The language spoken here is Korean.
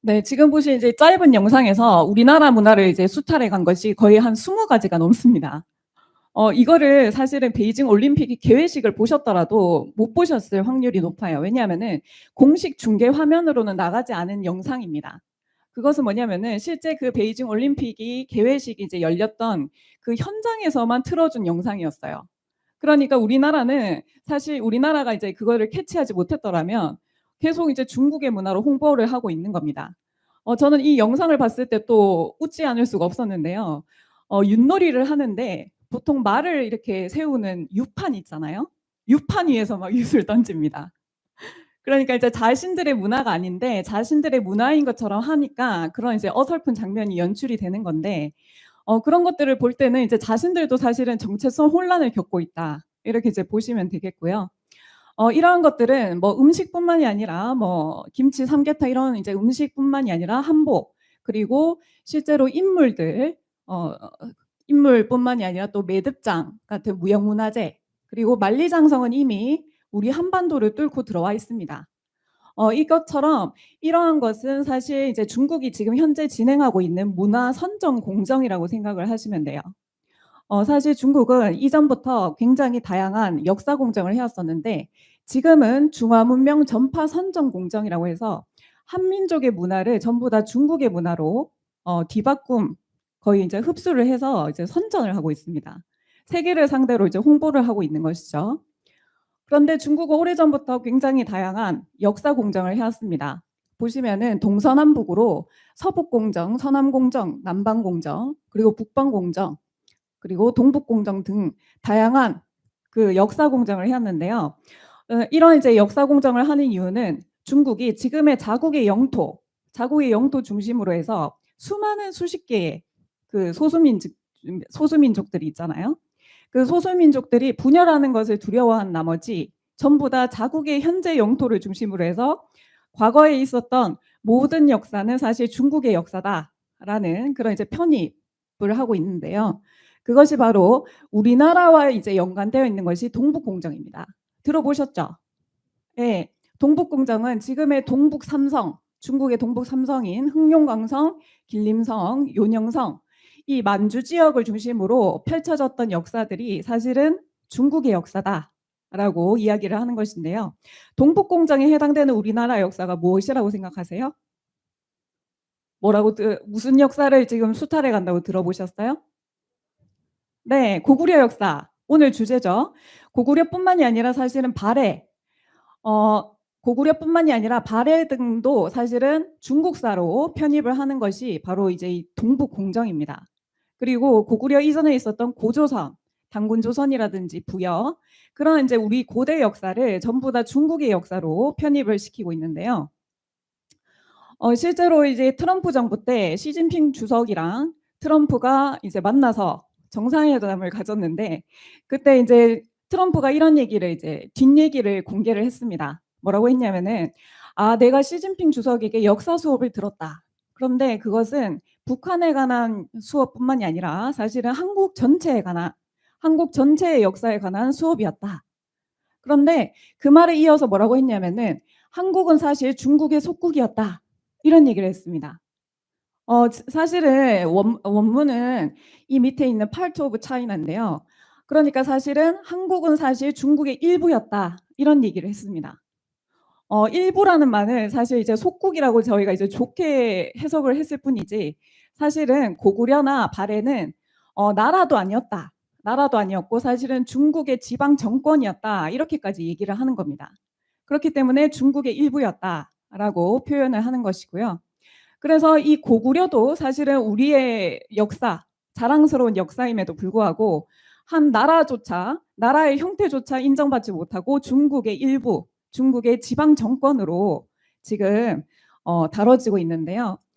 네. 지금 보신 이제 짧은 영상에서 우리나라 문화를 이제 수탈해 간 것이 거의 한 20 가지가 넘습니다. 이거를 사실은 베이징 올림픽 개회식을 보셨더라도 못 보셨을 확률이 높아요. 왜냐하면은 공식 중계 화면으로는 나가지 않은 영상입니다. 그것은 뭐냐면은 실제 그 베이징 올림픽이 개회식이 이제 열렸던 그 현장에서만 틀어준 영상이었어요. 그러니까 우리나라는 사실 우리나라가 이제 그거를 캐치하지 못했더라면 계속 이제 중국의 문화로 홍보를 하고 있는 겁니다. 저는 이 영상을 봤을 때 또 웃지 않을 수가 없었는데요. 윷놀이를 하는데 보통 말을 이렇게 세우는 유판 있잖아요. 유판 위에서 막 윷을 던집니다. 그러니까 이제 자신들의 문화가 아닌데 자신들의 문화인 것처럼 하니까 그런 이제 어설픈 장면이 연출이 되는 건데, 그런 것들을 볼 때는 이제 자신들도 사실은 정체성 혼란을 겪고 있다, 이렇게 이제 보시면 되겠고요. 이러한 것들은 뭐 음식뿐만이 아니라 뭐 김치, 삼계탕 이런 이제 음식뿐만이 아니라 한복, 그리고 실제로 인물들, 어 인물뿐만이 아니라 또 매듭장 같은 무형문화재, 그리고 만리장성은 이미 우리 한반도를 뚫고 들어와 있습니다. 이것처럼 이러한 것은 사실 이제 중국이 지금 현재 진행하고 있는 문화 선정 공정이라고 생각을 하시면 돼요. 사실 중국은 이전부터 굉장히 다양한 역사 공정을 해왔었는데 지금은 중화문명 전파 선정 공정이라고 해서 한민족의 문화를 전부 다 중국의 문화로 뒤바꿈, 거의 이제 흡수를 해서 이제 선전을 하고 있습니다. 세계를 상대로 이제 홍보를 하고 있는 것이죠. 그런데 중국은 오래전부터 굉장히 다양한 역사 공정을 해왔습니다. 보시면은 동서남북으로 서북공정, 서남공정, 남방공정, 그리고 북방공정, 그리고 동북공정 등 다양한 그 역사 공정을 해왔는데요. 이런 이제 역사 공정을 하는 이유는 중국이 지금의 자국의 영토 중심으로 해서 수많은 수십 개의 그 소수민족들이 있잖아요. 그 소수민족들이 분열하는 것을 두려워한 나머지 전부 다 자국의 현재 영토를 중심으로 해서 과거에 있었던 모든 역사는 사실 중국의 역사다라는 그런 이제 편입을 하고 있는데요. 그것이 바로 우리나라와 이제 연관되어 있는 것이 동북공정입니다. 들어보셨죠? 예. 동북공정은 지금의 동북 삼성, 중국의 동북 삼성인 흑룡강성, 길림성, 요녕성, 이 만주 지역을 중심으로 펼쳐졌던 역사들이 사실은 중국의 역사다라고 이야기를 하는 것인데요. 동북공정에 해당되는 우리나라 역사가 무엇이라고 생각하세요? 무슨 역사를 지금 수탈해 간다고 들어보셨어요? 네, 고구려 역사. 오늘 주제죠. 고구려뿐만이 아니라 사실은 발해, 고구려뿐만이 아니라 발해 등도 사실은 중국사로 편입을 하는 것이 바로 이제 이 동북공정입니다. 그리고 고구려 이전에 있었던 고조선, 단군조선이라든지 부여, 그런 이제 우리 고대 역사를 전부 다 중국의 역사로 편입을 시키고 있는데요. 실제로 이제 트럼프 정부 때 시진핑 주석이랑 트럼프가 이제 만나서 정상회담을 가졌는데 그때 이제 트럼프가 이런 얘기를 이제 뒷얘기를 공개를 했습니다. 뭐라고 했냐면은 내가 시진핑 주석에게 역사 수업을 들었다. 그런데 그것은 북한에 관한 수업뿐만이 아니라 사실은 한국 전체의 역사에 관한 수업이었다. 그런데 그 말에 이어서 뭐라고 했냐면은 한국은 사실 중국의 속국이었다, 이런 얘기를 했습니다. 사실은 원문은 이 밑에 있는 Part of China인데요. 그러니까 사실은 한국은 사실 중국의 일부였다, 이런 얘기를 했습니다. 일부라는 말은 사실 이제 속국이라고 저희가 이제 좋게 해석을 했을 뿐이지 사실은 고구려나 발해는 나라도 아니었다. 나라도 아니었고 사실은 중국의 지방 정권이었다, 이렇게까지 얘기를 하는 겁니다. 그렇기 때문에 중국의 일부였다라고 표현을 하는 것이고요. 그래서 이 고구려도 사실은 우리의 역사, 자랑스러운 역사임에도 불구하고 한 나라의 형태조차 인정받지 못하고 중국의 일부, 중국의 지방 정권으로 지금 다뤄지고 있는데요.